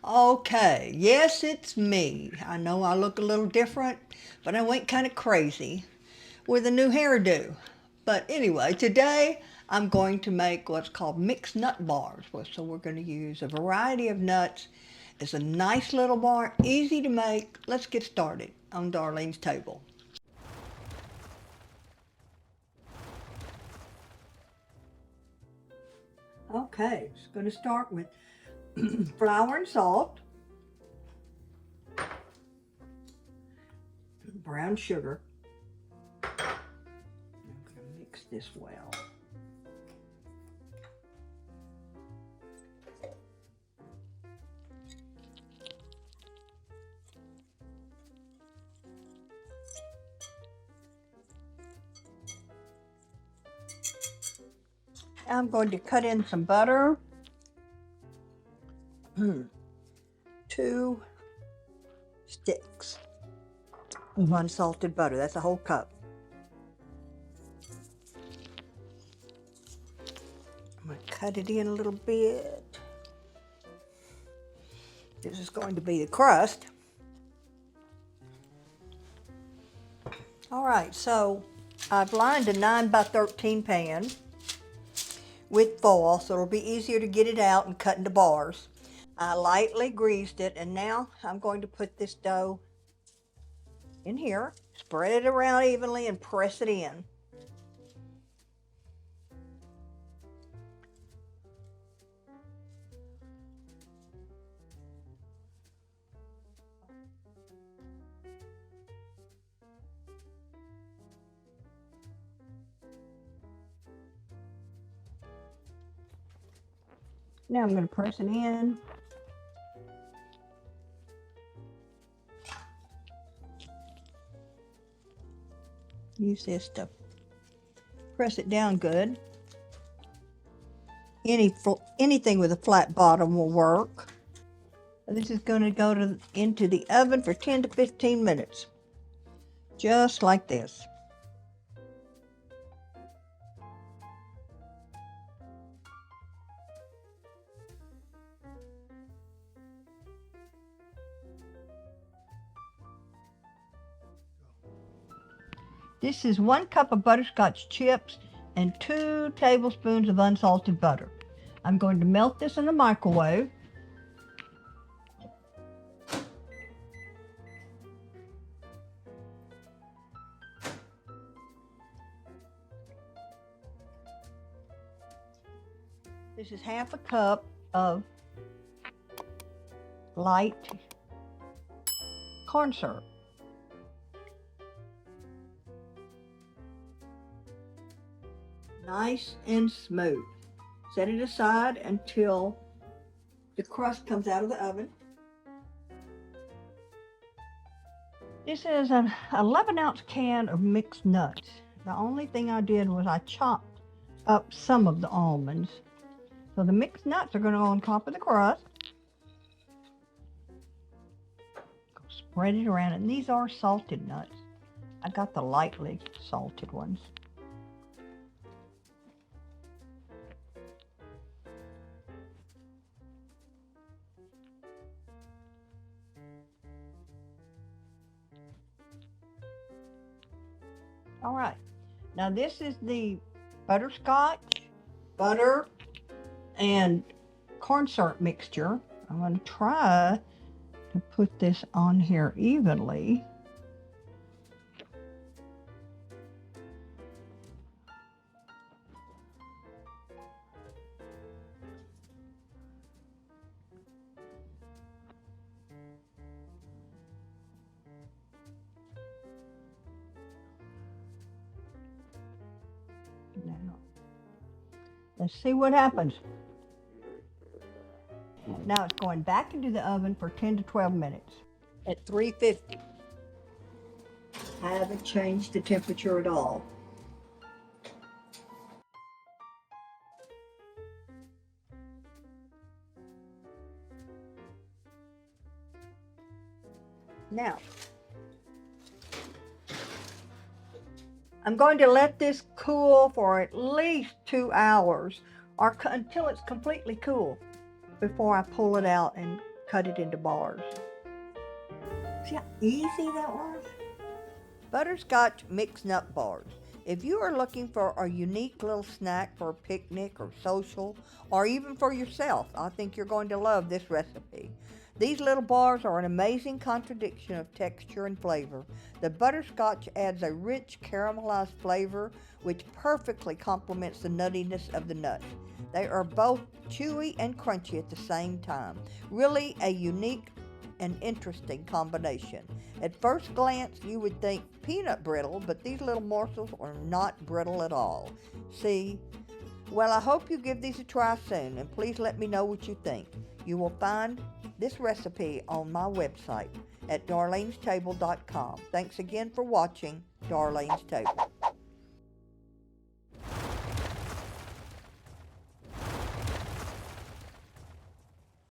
Okay, yes, it's me. I know I look a little different, but I went kind of crazy with a new hairdo. But anyway, today I'm going to make what's called mixed nut bars. So we're going to use a variety of nuts. It's a nice little bar, easy to make. Let's get started on Darlene's table. Okay, just going to start with flour and salt, brown sugar. I'm going to mix this well. I'm going to cut in some butter. 2 sticks of unsalted butter. That's a whole cup. I'm going to cut it in a little bit. This is going to be the crust. All right, so I've lined a 9 by 13 pan with foil, so it'll be easier to get it out and cut into bars. I lightly greased it, and now I'm going to put this dough in here, spread it around evenly, and press it in. Now I'm going to press it in. Use this to press it down good. Anything with a flat bottom will work. This is going to go into the oven for 10 to 15 minutes, just like this. This is 1 cup of butterscotch chips and 2 tablespoons of unsalted butter. I'm going to melt this in the microwave. This is half a cup of light corn syrup. Nice and smooth. Set it aside until the crust comes out of the oven. This is an 11-ounce can of mixed nuts. The only thing I did was I chopped up some of the almonds. So the mixed nuts are going to go on top of the crust. Spread it around, and these are salted nuts. I got the lightly salted ones. All right, now this is the butterscotch, butter, and corn syrup mixture. I'm going to try to put this on here evenly. Now, let's see what happens. Now it's going back into the oven for 10 to 12 minutes at 350. I haven't changed the temperature at all. Now, I'm going to let this cool for at least 2 hours or until it's completely cool before I pull it out and cut it into bars. See how easy that was? Butterscotch Mix Nut Bars. If you are looking for a unique little snack for a picnic or social, or even for yourself, I think you're going to love this recipe. These little bars are an amazing contradiction of texture and flavor. The butterscotch adds a rich caramelized flavor which perfectly complements the nuttiness of the nut. They are both chewy and crunchy at the same time. Really a unique and interesting combination. At first glance, you would think peanut brittle, but these little morsels are not brittle at all. See? Well, I hope you give these a try soon, and please let me know what you think. You will find this recipe on my website at darlenestable.com. Thanks again for watching Darlene's Table.